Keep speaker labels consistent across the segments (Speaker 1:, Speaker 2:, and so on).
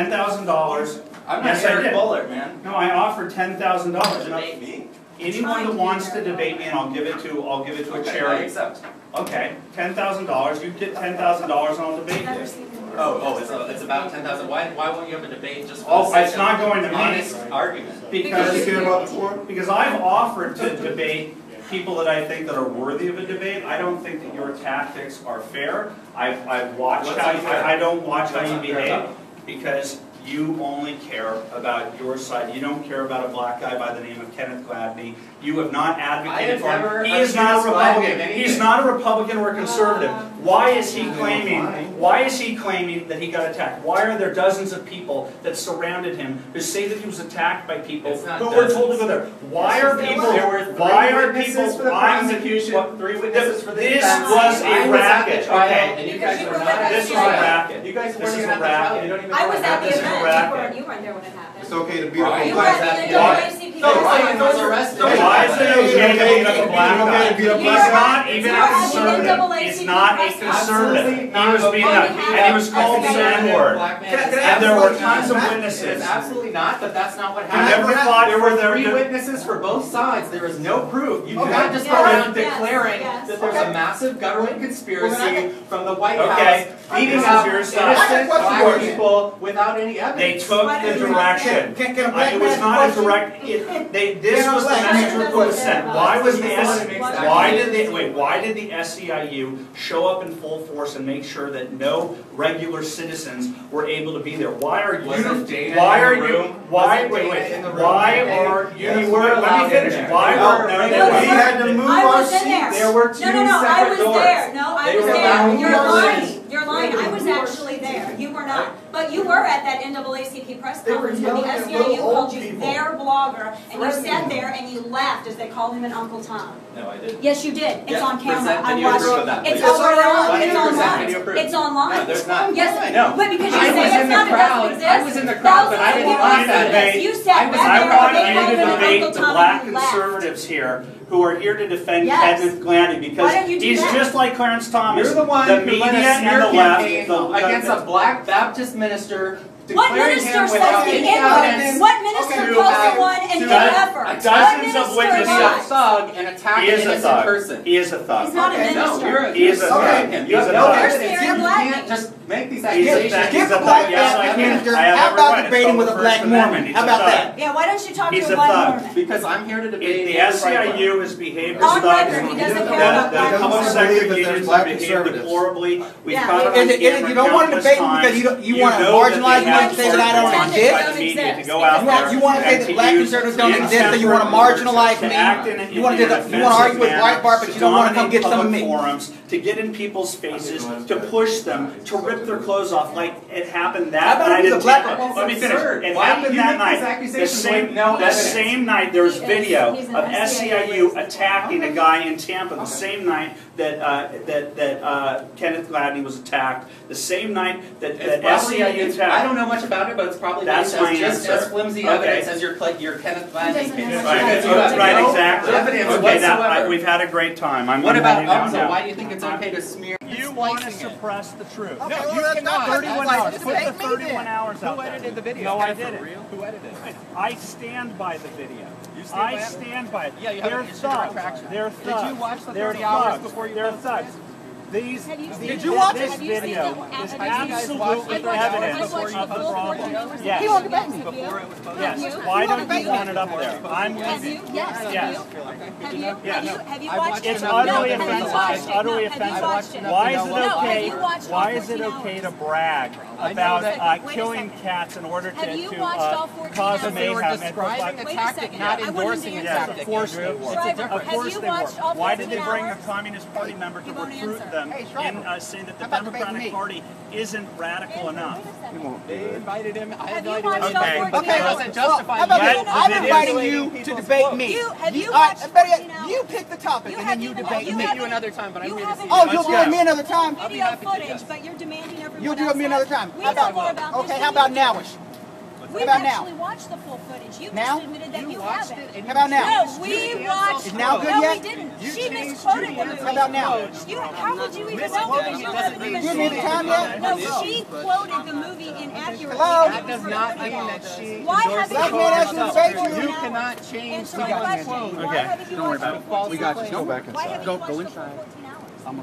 Speaker 1: $10,000.
Speaker 2: I'm not Eric Bullard, man.
Speaker 1: No, I offered $10,000.
Speaker 2: Debate me?
Speaker 1: Anyone that wants to debate me, and I'll give it to a charity.
Speaker 2: I accept.
Speaker 1: Okay, $10,000. You get $10,000, and I'll debate you.
Speaker 2: It's about 10,000. Why won't you have a debate just for
Speaker 1: Oh, it's not going to me.
Speaker 2: Honest argument.
Speaker 1: Because I've offered to debate people that I think that are worthy of a debate. I don't think that your tactics are fair. I've watched how you, I don't watch how you behave because you only care about your side. You don't care about a black guy by the name of Kenneth Gladney. You have not advocated for him. He is not a Republican. He's not a Republican or a conservative. Why is he claiming that he got attacked? Why are there dozens of people that surrounded him who say that he was attacked by people who were told to go there? Why are people?
Speaker 2: Prosecution, 3 witnesses for the
Speaker 1: defense. This was a racket. Okay.
Speaker 2: And you guys were not.
Speaker 1: This was a racket.
Speaker 2: You guys weren't even at the trial. You don't even know
Speaker 3: I was at the
Speaker 1: This is a
Speaker 3: event.
Speaker 1: racket.
Speaker 3: You weren't there when it happened.
Speaker 4: It's okay to beat up a
Speaker 3: You were
Speaker 4: black
Speaker 3: at the
Speaker 4: guy.
Speaker 3: NAACP.
Speaker 2: Ryan was arrested.
Speaker 1: Why is it okay to beat up a black guy? He's not even a conservative. He's not a conservative. He was beaten up, and he was called the N-word. And there were tons of witnesses.
Speaker 2: It's absolutely not, but that's not what
Speaker 1: You
Speaker 2: happened.
Speaker 1: never thought
Speaker 2: There were
Speaker 1: there
Speaker 2: 3
Speaker 1: were
Speaker 2: witnesses for both sides. There is no proof. You
Speaker 4: Okay.
Speaker 2: cannot just go around declaring that there's a massive government conspiracy from the White House beating up innocent black people without any evidence.
Speaker 1: They took the direction. It was not a direct. This was the message that was sent. Why did the SEIU show up in full force and make sure that no regular citizens were able to be there? Why are you? Why are you? Why? Wait. Why are you? Let me finish. Why were?
Speaker 4: We had to move our seats.
Speaker 2: There were 2 separate doors.
Speaker 3: I was there. No, I was there. You're lying. You're lying. I was actually there. You were not. But you were at that NAACP press conference when the SEIU called you their blogger, and you sat there and you laughed as they called him an Uncle Tom.
Speaker 2: No, I didn't.
Speaker 3: Yes, you did. It's on camera.
Speaker 2: Present
Speaker 3: I
Speaker 2: video
Speaker 3: watched
Speaker 2: proof
Speaker 3: it.
Speaker 2: of that,
Speaker 3: It's
Speaker 2: please.
Speaker 3: already on.
Speaker 2: Why
Speaker 3: It's
Speaker 2: don't you present
Speaker 3: online.
Speaker 2: video proof?
Speaker 3: It's online.
Speaker 2: No, there's not.
Speaker 3: Yes,
Speaker 2: No.
Speaker 3: but because you
Speaker 2: I
Speaker 3: say
Speaker 2: was
Speaker 3: it's
Speaker 2: in the
Speaker 3: not, it
Speaker 2: crowd.
Speaker 3: doesn't exist.
Speaker 2: I was in the crowd, but I didn't laugh at it.
Speaker 3: You sat back
Speaker 1: I
Speaker 3: there
Speaker 1: want
Speaker 3: and they
Speaker 1: you
Speaker 3: called
Speaker 1: to
Speaker 3: him an
Speaker 1: debate
Speaker 3: Uncle
Speaker 1: the
Speaker 3: Tom
Speaker 1: black
Speaker 3: and you laughed.
Speaker 1: conservatives here who are here to defend
Speaker 3: Yes.
Speaker 1: Kenneth Gladney because
Speaker 3: Why don't you do
Speaker 1: he's
Speaker 3: that?
Speaker 1: just like Clarence Thomas.
Speaker 2: You're the one
Speaker 1: the
Speaker 2: who
Speaker 1: media
Speaker 2: led a
Speaker 1: and
Speaker 2: smear
Speaker 1: the left.
Speaker 2: campaign against a black Baptist minister.
Speaker 3: What
Speaker 2: declaring
Speaker 3: minister
Speaker 2: him
Speaker 3: says
Speaker 2: without
Speaker 3: the
Speaker 2: any
Speaker 3: N-word?
Speaker 2: evidence
Speaker 3: What minister
Speaker 2: to
Speaker 3: calls
Speaker 2: have-
Speaker 3: someone and
Speaker 2: to
Speaker 3: no
Speaker 2: have
Speaker 3: effort?
Speaker 1: dozens
Speaker 3: What
Speaker 1: of
Speaker 3: minister
Speaker 1: witnesses.
Speaker 2: be a
Speaker 3: lies?
Speaker 2: thug and attack
Speaker 1: He
Speaker 2: an
Speaker 1: is a
Speaker 2: innocent
Speaker 1: thug.
Speaker 2: person.
Speaker 1: He is a thug.
Speaker 3: He's not a
Speaker 2: Okay, no,
Speaker 3: minister.
Speaker 1: He is a thug.
Speaker 2: Him.
Speaker 1: He's a
Speaker 2: No,
Speaker 1: thug.
Speaker 2: evidence.
Speaker 3: You're
Speaker 2: You
Speaker 3: black.
Speaker 2: can't just make these
Speaker 1: He's a
Speaker 2: accusations.
Speaker 1: thug.
Speaker 4: Give
Speaker 1: He's a
Speaker 4: the
Speaker 1: thug.
Speaker 4: black
Speaker 1: Yes, I
Speaker 4: man
Speaker 1: can.
Speaker 4: minister.
Speaker 1: I have
Speaker 4: How
Speaker 1: every
Speaker 4: about
Speaker 1: right. It's
Speaker 4: debating
Speaker 1: called
Speaker 4: with
Speaker 1: the
Speaker 4: a black
Speaker 1: First Amendment.
Speaker 4: Mormon?
Speaker 1: He's
Speaker 4: How
Speaker 1: a
Speaker 4: about
Speaker 1: thug.
Speaker 4: that?
Speaker 3: Yeah, why don't you talk
Speaker 1: He's
Speaker 3: to
Speaker 1: a
Speaker 3: a black
Speaker 1: thug.
Speaker 3: Mormon?
Speaker 2: Because I'm here to debate.
Speaker 1: The SEIU has behaved as
Speaker 3: On
Speaker 1: thugs.
Speaker 3: record, he doesn't care about
Speaker 1: The
Speaker 3: black
Speaker 1: public
Speaker 3: conservatives.
Speaker 1: sector
Speaker 4: Believe that there's
Speaker 1: unions
Speaker 4: black
Speaker 1: have behaved
Speaker 4: conservatives.
Speaker 1: deplorably. We've
Speaker 3: Yeah.
Speaker 1: caught it on
Speaker 4: And
Speaker 1: camera
Speaker 4: you don't want to
Speaker 1: countless
Speaker 4: debate me because
Speaker 1: times.
Speaker 4: you want to
Speaker 1: know that
Speaker 4: marginalize
Speaker 1: they
Speaker 4: me
Speaker 1: have
Speaker 4: and say that I don't
Speaker 1: partners
Speaker 4: exist.
Speaker 1: by the media to go out
Speaker 3: You
Speaker 1: there
Speaker 4: You want to say
Speaker 1: and
Speaker 4: that black
Speaker 1: use
Speaker 4: conservatives don't exist, so you
Speaker 1: intemperate
Speaker 4: want to marginalize
Speaker 1: words to
Speaker 4: me.
Speaker 1: act in
Speaker 4: You want to argue with Brietbart, but you don't want to come get some of
Speaker 1: dominate
Speaker 4: me.
Speaker 1: public forums, to get in people's faces, to push them, to rip their clothes off like it happened
Speaker 4: How
Speaker 1: that
Speaker 4: about
Speaker 1: night
Speaker 4: if
Speaker 1: in
Speaker 4: he's a black
Speaker 1: Tampa.
Speaker 4: man?
Speaker 1: Let me finish.
Speaker 2: Absurd.
Speaker 1: It
Speaker 2: Why do
Speaker 1: happened
Speaker 2: you
Speaker 1: that
Speaker 2: make
Speaker 1: night.
Speaker 2: these accusations with no
Speaker 1: The
Speaker 2: evidence?
Speaker 1: same night there was video
Speaker 3: He's an
Speaker 1: of
Speaker 3: SEIU
Speaker 1: SEIU attacking a guy in Tampa. The same night that Kenneth Gladney was attacked. The same night that SEIU attacked.
Speaker 2: I don't know much about it, but it's probably
Speaker 1: That's my
Speaker 2: just
Speaker 1: answer.
Speaker 2: as flimsy
Speaker 1: Okay.
Speaker 2: evidence as your Kenneth Gladney
Speaker 3: doesn't
Speaker 2: case.
Speaker 3: know
Speaker 1: Right,
Speaker 3: Because you
Speaker 2: have
Speaker 1: right,
Speaker 2: no
Speaker 1: exactly.
Speaker 2: evidence
Speaker 1: Okay,
Speaker 2: whatsoever.
Speaker 1: we've had a great time.
Speaker 2: What about
Speaker 1: heading out
Speaker 2: Umza?
Speaker 1: now.
Speaker 2: Why do you think it's okay to smear?
Speaker 5: You want to suppress the truth.
Speaker 4: Okay,
Speaker 5: No,
Speaker 4: well,
Speaker 5: you
Speaker 4: that's
Speaker 5: cannot.
Speaker 4: not
Speaker 5: 31
Speaker 4: like-
Speaker 5: hours.
Speaker 4: just
Speaker 5: Put the
Speaker 4: make me
Speaker 5: 31
Speaker 4: then.
Speaker 5: hours out
Speaker 6: Who
Speaker 5: there.
Speaker 6: edited the video?
Speaker 5: No, I didn't.
Speaker 6: Who edited it?
Speaker 5: I stand by the video.
Speaker 6: You stand by it?
Speaker 5: stand by it.
Speaker 6: Yeah, you
Speaker 5: They're
Speaker 6: haven't issued a
Speaker 5: thugs.
Speaker 6: retraction.
Speaker 5: They're thugs.
Speaker 6: Did you watch the
Speaker 5: They're
Speaker 6: 30 hours
Speaker 5: thugs.
Speaker 6: before you
Speaker 5: They're
Speaker 6: posted
Speaker 5: thugs.
Speaker 3: Have you seen
Speaker 4: Did you watch
Speaker 3: it?
Speaker 4: it?
Speaker 3: Have you seen
Speaker 5: video
Speaker 3: the-
Speaker 5: is
Speaker 3: have you seen
Speaker 5: absolutely
Speaker 3: the-
Speaker 5: evidence
Speaker 3: I watched
Speaker 5: of the
Speaker 3: the full
Speaker 5: problem.
Speaker 3: 14 hours.
Speaker 5: Yes.
Speaker 4: He won't debate me.
Speaker 6: before it was posted?
Speaker 5: Yes.
Speaker 3: Have you?
Speaker 5: Why
Speaker 3: You
Speaker 5: don't
Speaker 3: wanna
Speaker 5: you
Speaker 3: be-
Speaker 5: want it up there? I'm
Speaker 3: Have you? Yes. Have
Speaker 5: Yes.
Speaker 3: you? Have you?
Speaker 5: Yeah.
Speaker 3: Have you
Speaker 6: I
Speaker 3: watched
Speaker 6: watched
Speaker 3: it?
Speaker 5: It's
Speaker 6: No,
Speaker 5: utterly
Speaker 3: have you
Speaker 5: offensive.
Speaker 3: watched
Speaker 5: It's
Speaker 3: it?
Speaker 5: utterly
Speaker 3: No, have you
Speaker 5: offensive.
Speaker 3: watched it?
Speaker 5: Why is it
Speaker 3: No, have
Speaker 5: okay?
Speaker 3: you watched all
Speaker 5: Why is it
Speaker 3: 14
Speaker 5: okay
Speaker 3: hours?
Speaker 5: to brag
Speaker 6: I know
Speaker 5: about
Speaker 6: that-
Speaker 3: Wait a
Speaker 5: killing
Speaker 3: second.
Speaker 5: cats in order
Speaker 3: Have you
Speaker 5: to
Speaker 3: watched all 14
Speaker 5: cause
Speaker 3: hours?
Speaker 6: They were
Speaker 5: mayhem and
Speaker 6: describing a
Speaker 3: Wait a
Speaker 6: tactic,
Speaker 3: second.
Speaker 6: not
Speaker 3: I wanted
Speaker 6: endorsing
Speaker 3: to
Speaker 6: a
Speaker 3: answer.
Speaker 6: tactic.
Speaker 5: Of course they were.
Speaker 3: Shriver,
Speaker 5: Of
Speaker 3: have
Speaker 5: course
Speaker 3: you
Speaker 5: they
Speaker 3: watched
Speaker 5: were.
Speaker 3: all
Speaker 5: Why did
Speaker 3: 14
Speaker 5: they bring a
Speaker 3: hours?
Speaker 5: Communist Party member to
Speaker 3: You won't
Speaker 5: recruit
Speaker 3: answer.
Speaker 5: them
Speaker 4: Hey,
Speaker 5: in
Speaker 4: Shriver,
Speaker 5: saying that the
Speaker 4: how about debating
Speaker 5: Democratic
Speaker 4: me?
Speaker 5: Party isn't radical enough?
Speaker 6: They invited him. I
Speaker 3: Have you
Speaker 6: invited
Speaker 3: watched
Speaker 6: him.
Speaker 3: all
Speaker 5: Okay.
Speaker 3: 14
Speaker 4: Okay,
Speaker 6: That
Speaker 3: hours?
Speaker 6: doesn't justify
Speaker 4: how about
Speaker 5: Let
Speaker 4: this?
Speaker 5: the
Speaker 4: I'm
Speaker 5: video-
Speaker 4: inviting you to debate me.
Speaker 3: Have you
Speaker 4: All right,
Speaker 3: watched
Speaker 4: better yet,
Speaker 3: 14 hours?
Speaker 4: you pick the topic and then you debate
Speaker 3: you
Speaker 4: me.
Speaker 6: I'll meet you another time, but I'm
Speaker 3: you
Speaker 6: here to see
Speaker 3: haven't-
Speaker 6: you.
Speaker 4: Oh,
Speaker 5: Let's
Speaker 4: you'll do
Speaker 5: go.
Speaker 4: it me another time?
Speaker 3: Video
Speaker 6: happy to,
Speaker 3: footage,
Speaker 6: yes.
Speaker 3: but you're demanding everyone
Speaker 4: You'll do
Speaker 3: else
Speaker 4: it me another
Speaker 3: has.
Speaker 4: time.
Speaker 3: We
Speaker 4: How
Speaker 3: know
Speaker 4: about-
Speaker 3: more about this
Speaker 4: Okay,
Speaker 3: than
Speaker 4: how
Speaker 3: you
Speaker 4: about
Speaker 3: do.
Speaker 4: nowish?
Speaker 3: We've
Speaker 4: about now?
Speaker 3: actually watched the full footage. You
Speaker 4: Now?
Speaker 3: just admitted that you
Speaker 6: watched
Speaker 3: haven't.
Speaker 6: it and
Speaker 4: How about now?
Speaker 3: No, we watched.
Speaker 4: Is now good
Speaker 3: no,
Speaker 4: yet?
Speaker 3: we didn't.
Speaker 6: You
Speaker 3: She
Speaker 6: changed
Speaker 3: misquoted the
Speaker 6: your
Speaker 3: movie.
Speaker 4: How about now?
Speaker 3: How would you even know because you haven't even
Speaker 4: Give
Speaker 3: seen
Speaker 4: me the time
Speaker 3: it?
Speaker 4: yet?
Speaker 3: No, she quoted the movie inaccurately.
Speaker 4: Hello?
Speaker 3: and
Speaker 6: That
Speaker 3: it
Speaker 6: does
Speaker 3: was
Speaker 6: not
Speaker 3: recorded
Speaker 6: mean
Speaker 3: wrong.
Speaker 6: that she
Speaker 3: Why
Speaker 6: endorsed
Speaker 3: haven't
Speaker 4: Black
Speaker 3: you
Speaker 4: man
Speaker 3: watched
Speaker 4: asked you to
Speaker 3: the
Speaker 4: say
Speaker 3: full
Speaker 4: you.
Speaker 3: 14
Speaker 6: You
Speaker 3: hours?
Speaker 6: cannot change
Speaker 3: Answer my
Speaker 6: someone's
Speaker 3: question.
Speaker 6: quote.
Speaker 3: Why haven't you
Speaker 7: Don't worry
Speaker 3: watched
Speaker 7: about
Speaker 3: the full
Speaker 7: it. We got you.
Speaker 3: 14
Speaker 7: Go back
Speaker 3: hours? Why
Speaker 7: inside.
Speaker 3: haven't
Speaker 7: Go
Speaker 3: you watched the
Speaker 7: inside.
Speaker 3: full 14 hours?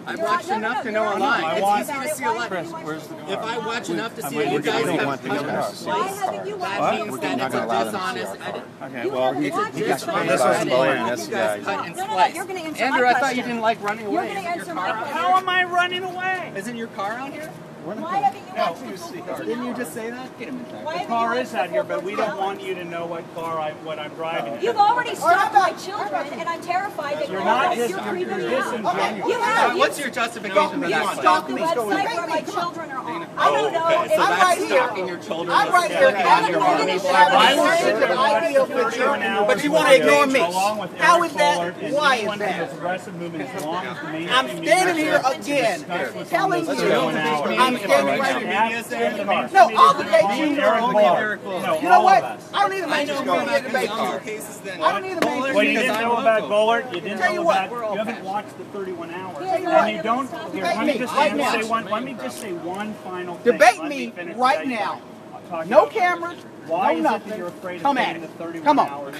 Speaker 6: I watched enough to know online. It's easy to see a lot. If I watch enough to see it, you guys
Speaker 7: don't
Speaker 6: have
Speaker 7: want these guys.
Speaker 3: Why haven't you watched
Speaker 6: that
Speaker 3: the
Speaker 6: means
Speaker 3: full
Speaker 6: that
Speaker 7: not
Speaker 6: it's a
Speaker 7: gonna allow them to
Speaker 6: dishonest
Speaker 7: see our
Speaker 6: edit.
Speaker 7: Okay,
Speaker 3: You
Speaker 7: well,
Speaker 3: haven't
Speaker 7: it's
Speaker 3: watched
Speaker 7: a
Speaker 3: it.
Speaker 7: dishonest
Speaker 3: This
Speaker 7: edit.
Speaker 3: was
Speaker 7: You
Speaker 6: You guys cut and
Speaker 3: No,
Speaker 6: splice.
Speaker 3: you're going to answer
Speaker 6: Andrew,
Speaker 3: my
Speaker 6: I thought you
Speaker 3: question.
Speaker 6: didn't like running
Speaker 3: You're
Speaker 6: away.
Speaker 3: going to
Speaker 6: Isn't
Speaker 3: answer
Speaker 6: your
Speaker 3: my
Speaker 6: car out
Speaker 3: question.
Speaker 5: How am I running away?
Speaker 6: Isn't your car out here?
Speaker 3: Why haven't you watched the full 14
Speaker 6: Didn't you
Speaker 3: hours?
Speaker 6: just say that? Get him in
Speaker 3: Why
Speaker 5: The
Speaker 3: haven't
Speaker 5: car
Speaker 3: you
Speaker 5: is
Speaker 3: watched
Speaker 5: out
Speaker 3: the
Speaker 5: here,
Speaker 3: full
Speaker 5: but we
Speaker 3: 14
Speaker 5: don't want
Speaker 3: hours?
Speaker 5: you to know what I'm driving.
Speaker 3: You've already stopped
Speaker 4: about-
Speaker 3: my children, and I'm terrified that
Speaker 5: You're
Speaker 3: you're
Speaker 5: not
Speaker 3: you're
Speaker 5: you're
Speaker 3: creeping me
Speaker 5: disingenuous.
Speaker 3: out. You have.
Speaker 6: What's your justification for
Speaker 3: You
Speaker 6: that?
Speaker 3: stalked the website where my children are on. I don't know.
Speaker 6: Okay, so
Speaker 3: if
Speaker 4: I'm right
Speaker 6: that's
Speaker 4: here.
Speaker 6: stalking your children.
Speaker 4: I'm right here
Speaker 6: on your
Speaker 4: advocating
Speaker 6: mommy.
Speaker 4: for having
Speaker 5: I
Speaker 4: a
Speaker 5: was
Speaker 4: sensitive idea for children, but you want to ignore me.
Speaker 5: Along with
Speaker 4: How
Speaker 5: Eric
Speaker 4: is that?
Speaker 5: Fuller and
Speaker 4: Why
Speaker 5: anyone
Speaker 4: is
Speaker 5: from the
Speaker 4: that?
Speaker 5: progressive movement as long as the mainstream
Speaker 4: I'm
Speaker 5: media
Speaker 4: standing here
Speaker 5: starts to
Speaker 4: again,
Speaker 5: discuss what's
Speaker 4: telling
Speaker 5: on those
Speaker 4: you.
Speaker 5: 31 hours.
Speaker 4: I'm standing right
Speaker 5: here.
Speaker 4: No, I'll debate you.
Speaker 5: Eric Fuller. No,
Speaker 4: You know
Speaker 5: all
Speaker 4: what?
Speaker 5: of us.
Speaker 4: I don't need a mainstream media debate you.
Speaker 6: cases then.
Speaker 4: I don't need a mainstream
Speaker 5: What you
Speaker 4: media
Speaker 5: didn't
Speaker 4: debate.
Speaker 5: know about Gollert, you didn't
Speaker 4: Tell you
Speaker 5: know
Speaker 4: what,
Speaker 5: about, you haven't watched the 31 hours.
Speaker 3: Tell you
Speaker 5: And
Speaker 3: what.
Speaker 5: you don't, here, let me just
Speaker 4: Right now.
Speaker 5: say let me just say one final thing.
Speaker 4: Debate
Speaker 5: Let
Speaker 4: me
Speaker 5: finish
Speaker 4: right
Speaker 5: what I-
Speaker 4: now.
Speaker 5: talking
Speaker 4: No
Speaker 5: about.
Speaker 4: cameras,
Speaker 5: Why
Speaker 4: no
Speaker 5: is it
Speaker 4: nothing.
Speaker 5: that you're afraid of
Speaker 4: Come at
Speaker 5: putting the
Speaker 4: it.
Speaker 5: 31
Speaker 4: Come on.
Speaker 5: hours?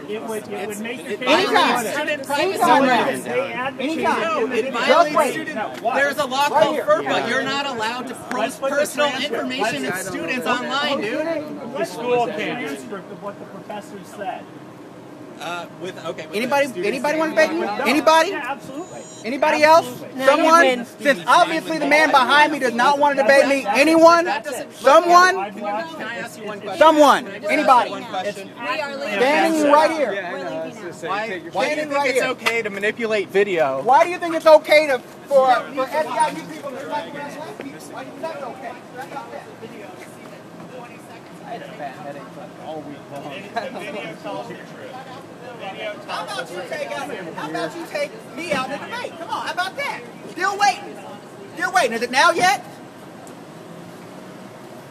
Speaker 5: It would make your case.
Speaker 4: Anytime.
Speaker 6: Student privacy.
Speaker 4: Anytime now.
Speaker 5: They advocated
Speaker 4: Anytime.
Speaker 6: No,
Speaker 5: in the
Speaker 6: it
Speaker 5: video.
Speaker 6: violates
Speaker 4: wait.
Speaker 6: student.
Speaker 5: No, what?
Speaker 6: There's a law
Speaker 4: Right
Speaker 6: called
Speaker 4: here.
Speaker 6: FERPA. You're not allowed to
Speaker 5: Let's
Speaker 6: post
Speaker 5: put the
Speaker 6: personal
Speaker 5: transcript.
Speaker 6: information of
Speaker 5: Let's-
Speaker 6: students online, dude.
Speaker 5: The school transcript of what the professor said.
Speaker 4: Anybody want to debate me? Anybody?
Speaker 5: Yeah, absolutely.
Speaker 4: Anybody else? Someone? Since obviously the man behind me does not want to debate me. Anyone? Someone?
Speaker 6: Can I ask you one question?
Speaker 4: Someone?
Speaker 6: Can I just
Speaker 4: Anybody?
Speaker 6: ask one question?
Speaker 3: We are leaving.
Speaker 4: Standing right here.
Speaker 3: We're leaving now.
Speaker 6: Why do you
Speaker 4: Standing
Speaker 6: think
Speaker 4: right
Speaker 6: it's
Speaker 4: here.
Speaker 6: okay to manipulate video?
Speaker 4: Why do you think it's okay for SEIU people to like black people? Why do you think that's okay? That's not that. How about you take me out in the debate? Come on, how about that? Still waiting. Still waiting. Is it now yet?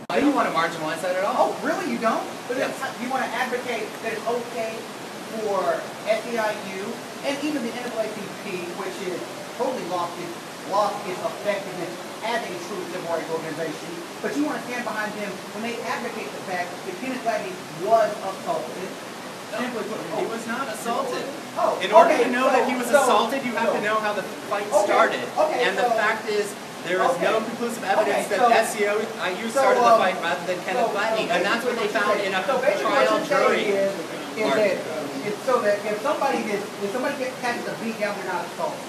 Speaker 2: I don't want to marginalize that at all.
Speaker 4: Oh, really? You don't? But you want to advocate that it's okay for SEIU and even the NAACP, which is totally lost its effectiveness as a true civil rights organization. But you want to stand behind them when they advocate the fact that Kenneth Gladney was assaulted. Simply put,
Speaker 2: He was not assaulted.
Speaker 4: Oh,
Speaker 2: In order
Speaker 4: okay,
Speaker 2: to know that he was assaulted, you have to know how the fight started. And the fact is, there is no conclusive evidence that SEIU started the fight rather than Kenneth Gladney. And that's what they found in a trial jury.
Speaker 4: So that if somebody catches a beat down, they're not assaulted.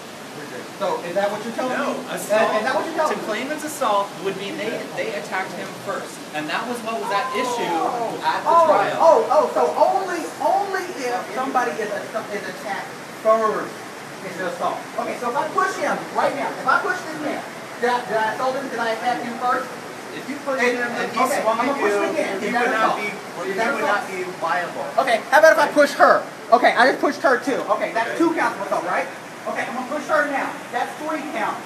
Speaker 4: So is that what you're telling
Speaker 2: No,
Speaker 4: me?
Speaker 2: assault,
Speaker 4: Is that what you're telling
Speaker 2: to
Speaker 4: me?
Speaker 2: claim it's assault would be they attacked him first. And that was what was at issue at the trial.
Speaker 4: So only if somebody is attacked first is an assault. Okay, so if I push him right now, if I push this man, did I assault him? Did I attack him first?
Speaker 2: If you push him and he swung at you, he would not be liable.
Speaker 4: Okay, how about if I push her? Okay, I just pushed her too. Okay, that's 2 counts of assault, right? Okay, I'm gonna push her now. That's 3 counts.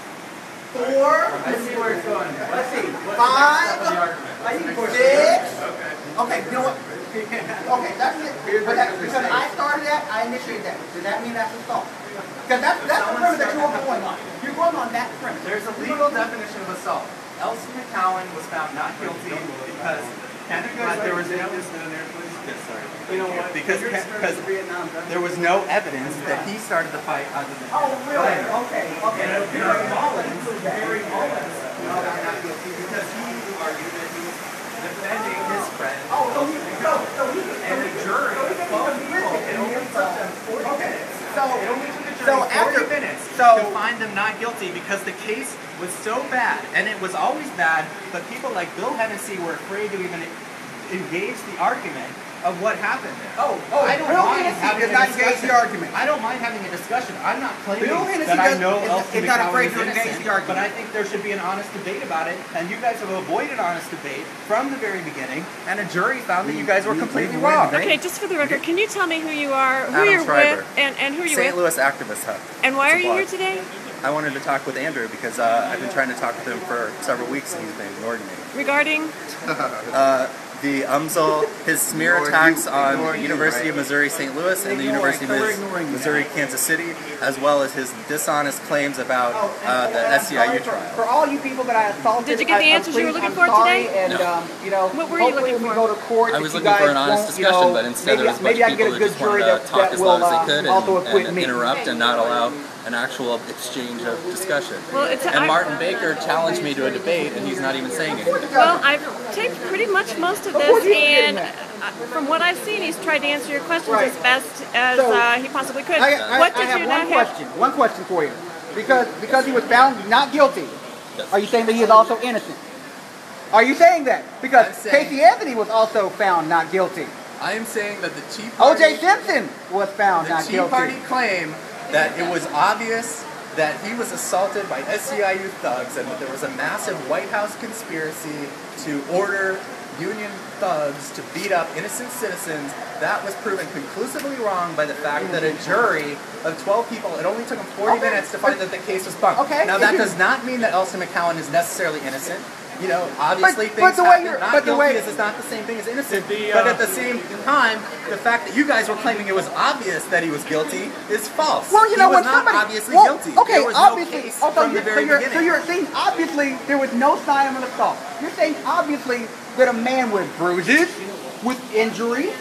Speaker 4: 4.
Speaker 2: I see where it's going.
Speaker 4: Let's see. 5.
Speaker 2: I need to push
Speaker 4: 6. Okay, you know what? Okay, that's it. Because I started that, I initiated that. Does that mean that's assault? Because that's the premise that you're going on. You're going on that premise.
Speaker 2: There's a legal definition of assault. Elsie McCowan was found not guilty because there was no because there was no evidence that he started the fight other than
Speaker 4: Really? Okay.
Speaker 2: Barry Mullins because he argued that he was defending his friend and the jury of 12 people. It only took them 40 minutes. It only took the jury 40 minutes to find them not guilty because the case was so bad, and it was always bad, but people like Bill Hennessy were afraid to even engage the argument of what happened there. I don't mind having a discussion. I don't mind having a discussion. I'm not claiming that I know Elsie McCowan is innocent, but I think there should be an honest debate about it, and you guys have avoided honest debate from the very beginning, and a jury found that you guys were completely wrong.
Speaker 8: Okay, just for the record, can you tell me who you are, who
Speaker 7: Adam
Speaker 8: you're
Speaker 7: Shriver.
Speaker 8: with, and who you're
Speaker 7: St.
Speaker 8: with?
Speaker 7: Louis Activist Hub.
Speaker 8: And why are you
Speaker 7: Supply.
Speaker 8: here today?
Speaker 7: I wanted to talk with Andrew because I've been trying to talk with him for several weeks and he's been ignoring me.
Speaker 8: Regarding?
Speaker 7: the UMSL, his smear attacks on the University of Missouri St. Louis and the University of Missouri Kansas City, as well as his dishonest claims about the SEIU trial.
Speaker 4: For all you people that I assaulted,
Speaker 8: Did you get the answers you were looking for today?
Speaker 4: And,
Speaker 7: No.
Speaker 4: you know,
Speaker 8: What were you looking
Speaker 4: hopefully
Speaker 8: for?
Speaker 4: we go to court.
Speaker 7: I
Speaker 4: if
Speaker 7: was
Speaker 4: you
Speaker 7: looking for
Speaker 4: guys
Speaker 7: an honest
Speaker 4: won't,
Speaker 7: discussion,
Speaker 4: you know,
Speaker 7: but instead there was a bunch
Speaker 4: maybe
Speaker 7: of
Speaker 4: I can
Speaker 7: people
Speaker 4: get a
Speaker 7: who
Speaker 4: good
Speaker 7: just wanted
Speaker 4: jury
Speaker 7: to talk
Speaker 4: that
Speaker 7: as
Speaker 4: will
Speaker 7: loud as they could
Speaker 4: also acquit
Speaker 7: and
Speaker 4: me.
Speaker 7: interrupt and not allow an actual exchange of discussion.
Speaker 8: Well,
Speaker 7: And Martin Baker challenged me to a debate, and he's not even saying anything.
Speaker 8: Well, I've taped pretty much most of this, and from what I've seen, he's tried to answer your questions as best as he possibly could. What did you not have?
Speaker 4: One question for you. Because he was found not guilty,
Speaker 7: Yes.
Speaker 4: are you saying that he is also innocent? Are you saying that? Because
Speaker 6: I'm saying-
Speaker 4: Casey Anthony was also found not guilty.
Speaker 6: I am saying that the Tea Party,
Speaker 4: O.J. Simpson was found
Speaker 6: the
Speaker 4: not
Speaker 6: Tea
Speaker 4: guilty.
Speaker 6: Party claim that it was obvious that he was assaulted by SEIU thugs and that there was a massive White House conspiracy to order Union thugs to beat up innocent citizens. That was proven conclusively wrong by the fact that a jury of 12 people, it only took them 40 minutes to find that the case was bunked.
Speaker 4: Okay.
Speaker 6: Now that does not mean that Elson McCowan is necessarily innocent. You know, obviously
Speaker 4: But
Speaker 6: things
Speaker 4: the way
Speaker 6: happen.
Speaker 4: you're-
Speaker 6: Not
Speaker 4: but the
Speaker 6: guilty
Speaker 4: way-
Speaker 6: is not the same thing as innocent. But at the same time, the fact that you guys were claiming it was obvious that he was guilty is false.
Speaker 4: Well, you know,
Speaker 6: he was
Speaker 4: when
Speaker 6: not
Speaker 4: somebody
Speaker 6: obviously
Speaker 4: well,
Speaker 6: guilty.
Speaker 4: Okay,
Speaker 6: there was
Speaker 4: obviously.
Speaker 6: no case
Speaker 4: So
Speaker 6: from the very beginning.
Speaker 4: so you're saying obviously there was no sign of an assault. You're saying obviously that a man with bruises, with injuries,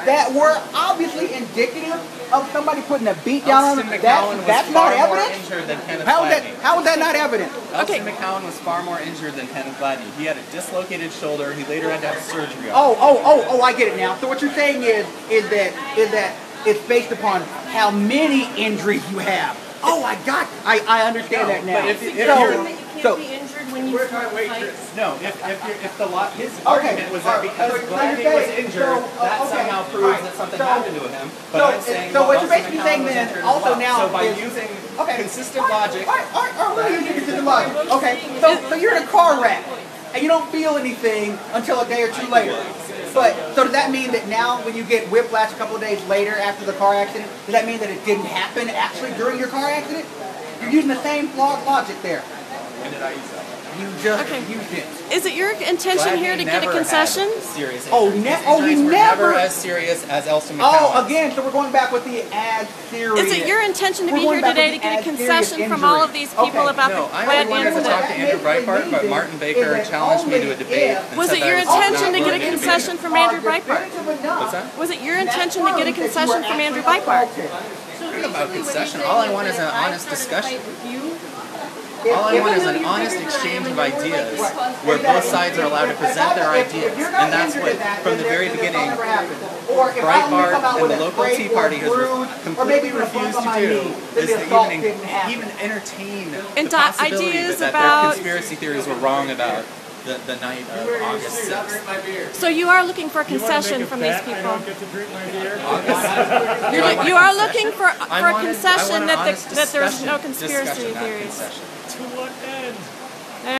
Speaker 4: that were obviously indicative of somebody putting a beat down on
Speaker 6: Elson
Speaker 4: him.
Speaker 6: McCowan was
Speaker 4: That's not
Speaker 6: far more
Speaker 4: evidence.
Speaker 6: injured than Kenneth
Speaker 4: How is
Speaker 6: Gladney.
Speaker 4: how is that not evidence?
Speaker 6: Elson McCowan was far more injured than Kenneth Gladney. He had a dislocated shoulder. He later had to have surgery on.
Speaker 4: Oh, I get it now. So what you're saying is that it's based upon how many injuries you have. Oh, I understand that now.
Speaker 6: But if you're No, if the law, his argument was that because Gladney was injured, that somehow proves that something happened to him. But I'm saying,
Speaker 4: so what you're
Speaker 6: Elson
Speaker 4: basically
Speaker 6: McCowan
Speaker 4: saying
Speaker 6: was
Speaker 4: then,
Speaker 6: injured as
Speaker 4: also
Speaker 6: well.
Speaker 4: now
Speaker 6: So by
Speaker 4: is-
Speaker 6: using
Speaker 4: Okay.
Speaker 6: consistent logic,
Speaker 4: We're using consistent logic. Okay, so you're in a car wreck and you don't feel anything until a day or two later. But so does that mean that now when you get whiplash a couple of days later after the car accident, does that mean that it didn't happen actually during your car accident? You're using the same flawed logic there.
Speaker 6: when did I use that?
Speaker 4: You just
Speaker 8: Okay.
Speaker 4: used it.
Speaker 8: Is it your intention here to get a concession?
Speaker 6: Serious
Speaker 4: Oh,
Speaker 6: injuries. His
Speaker 4: he
Speaker 6: injuries were
Speaker 4: never-
Speaker 6: never as serious as Elson
Speaker 4: Oh,
Speaker 6: McCowan.
Speaker 4: again, so we're going back with the as serious.
Speaker 8: Is it your intention to
Speaker 4: We're
Speaker 8: be
Speaker 4: going
Speaker 8: here
Speaker 4: back
Speaker 8: today
Speaker 4: with
Speaker 8: to get a
Speaker 4: the as
Speaker 8: concession
Speaker 4: serious
Speaker 8: from all
Speaker 4: injury.
Speaker 8: of these people
Speaker 4: Okay.
Speaker 8: about
Speaker 6: No,
Speaker 8: the
Speaker 6: I
Speaker 8: bad
Speaker 6: only wanted to
Speaker 8: incident?
Speaker 6: talk to Andrew Breitbart, but Martin Baker challenged me to a debate. And
Speaker 8: Was
Speaker 6: said
Speaker 8: it
Speaker 6: that
Speaker 8: your
Speaker 6: I was not
Speaker 8: intention to get a
Speaker 6: willing debate
Speaker 8: concession
Speaker 6: him.
Speaker 8: from Andrew Breitbart?
Speaker 6: What's that?
Speaker 8: Was it your intention to get a concession from Andrew Breitbart?
Speaker 6: It's not about concession. All I want is an honest discussion. All I want is an honest exchange of ideas where both sides are allowed to present their ideas. And that's what, from the very beginning, Brietbart and the local Tea Party has completely refused to do is to even entertain
Speaker 8: And
Speaker 6: the possibility
Speaker 8: ideas
Speaker 6: that
Speaker 8: about-
Speaker 6: their conspiracy theories were wrong about the night of August 6th.
Speaker 8: So you are looking for a concession from these people?
Speaker 5: I don't get to drink my beer.
Speaker 8: You are looking for
Speaker 6: I
Speaker 8: a
Speaker 6: wanted-
Speaker 8: concession
Speaker 6: I want an honest
Speaker 8: that there's no
Speaker 6: discussion,
Speaker 8: conspiracy
Speaker 6: not
Speaker 8: theories.
Speaker 6: concession.
Speaker 5: To what end?